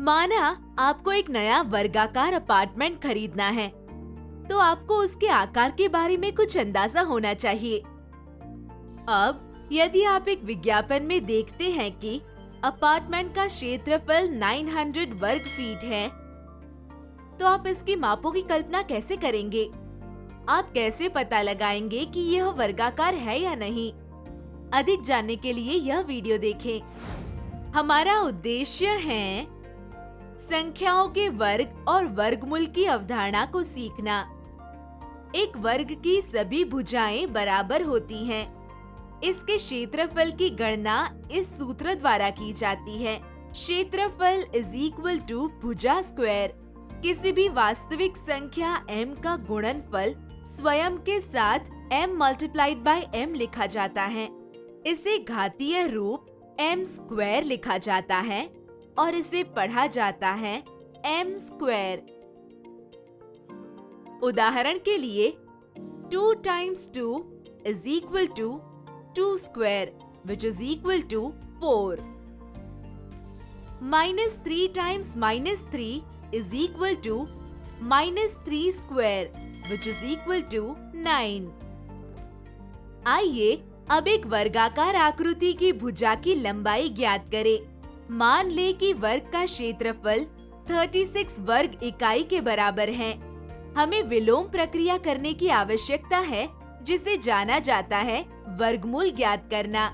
माना आपको एक नया वर्गाकार अपार्टमेंट खरीदना है, तो आपको उसके आकार के बारे में कुछ अंदाजा होना चाहिए। अब यदि आप एक विज्ञापन में देखते हैं कि अपार्टमेंट का क्षेत्रफल 900 वर्ग फीट है, तो आप इसकी मापों की कल्पना कैसे करेंगे? आप कैसे पता लगाएंगे कि यह वर्गाकार है या नहीं? अधिक जानने के लिए यह वीडियो देखें। हमारा उद्देश्य है संख्याओं के वर्ग और वर्गमूल की अवधारणा को सीखना। एक वर्ग की सभी भुजाएं बराबर होती हैं। इसके क्षेत्रफल की गणना इस सूत्र द्वारा की जाती है। क्षेत्रफल इज इक्वल टू भुजा स्क्वायर। किसी भी वास्तविक संख्या m का गुणनफल स्वयं के साथ m मल्टीप्लाइड बाय m लिखा जाता है। इसे घातीय रूप m स्क्वायर लिखा जाता है और इसे पढ़ा जाता है m स्क्वायर। उदाहरण के लिए 2 times 2 is equal to 2 square, which is equal to 4. -3 times -3 is equal to -3 square, which is equal to 9. आइए अब एक वर्गाकार आकृति की भुजा की लंबाई ज्ञात करें। मान ले कि वर्ग का क्षेत्रफल 36 वर्ग इकाई के बराबर है। हमें विलोम प्रक्रिया करने की आवश्यकता है, जिसे जाना जाता है वर्गमूल ज्ञात करना।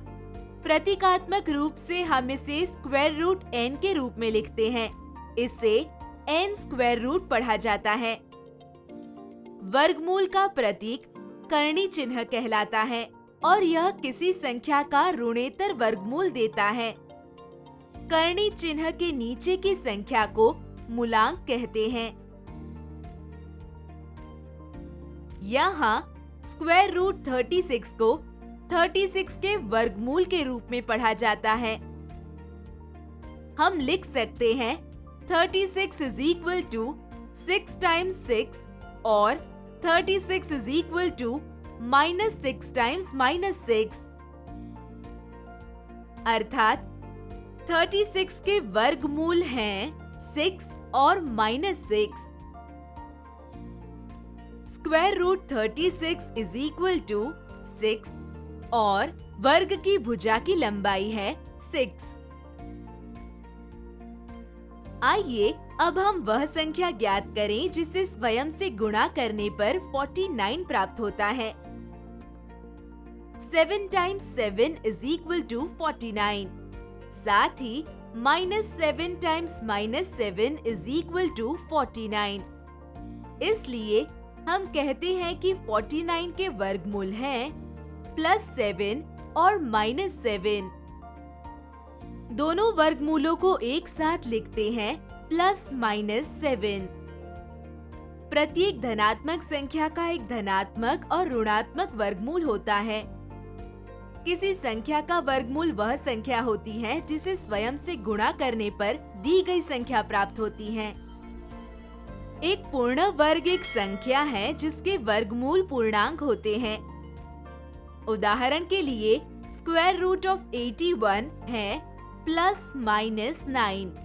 प्रतीकात्मक रूप से हम इसे स्क्वायर रूट n के रूप में लिखते हैं। इसे n स्क्वायर रूट पढ़ा जाता है। वर्गमूल का प्रतीक करणी चिन्ह कहलाता है और यह किसी संख्या का ऋणेतर वर्गमूल देता है। करणी चिन्ह के नीचे की संख्या को मूलांक कहते हैं। यहाँ स्क्वायर रूट 36 को 36 के वर्गमूल के रूप में पढ़ा जाता है। हम लिख सकते हैं 36 is equal to 6 times 6 और 36 is equal to -6 times -6। अर्थात 36 के वर्गमूल हैं 6 और -6। Square root 36 is equal to 6 और वर्ग की भुजा की लंबाई है 6। आइए अब हम वह संख्या ज्ञात करें जिसे स्वयं से गुणा करने पर 49 प्राप्त होता है। 7 times 7 is equal to 49। साथ ही -7 times -7 is equal to 49। इसलिए हम कहते हैं कि 49 के वर्गमूल हैं +7 और -7। दोनों वर्गमूलों को एक साथ लिखते हैं +-7। प्रत्येक धनात्मक संख्या का एक धनात्मक और ऋणात्मक वर्गमूल होता है। किसी संख्या का वर्गमूल वह संख्या होती है जिसे स्वयं से गुणा करने पर दी गई संख्या प्राप्त होती है। एक पूर्ण वर्ग एक संख्या है जिसके वर्गमूल पूर्णांक होते हैं। उदाहरण के लिए स्क्वायर रूट ऑफ 81 है +-9।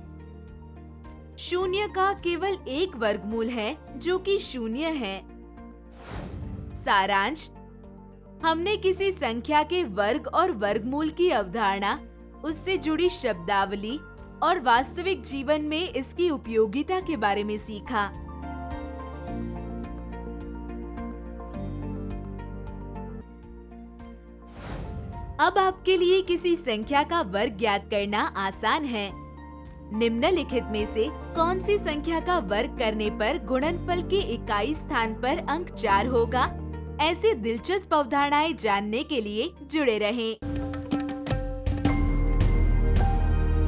शून्य का केवल एक वर्गमूल है जो कि 0 है। सारांश, हमने किसी संख्या के वर्ग और वर्गमूल की अवधारणा, उससे जुड़ी शब्दावली और वास्तविक जीवन में इसकी उपयोगिता के बारे में सीखा। अब आपके लिए किसी संख्या का वर्ग ज्ञात करना आसान है। निम्नलिखित में से कौन सी संख्या का वर्ग करने पर गुणनफल के इकाई स्थान पर अंक 4 होगा? ऐसी दिलचस्प अवधारणाएं जानने के लिए जुड़े रहें।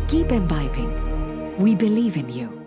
Keep imbibing. We believe in you.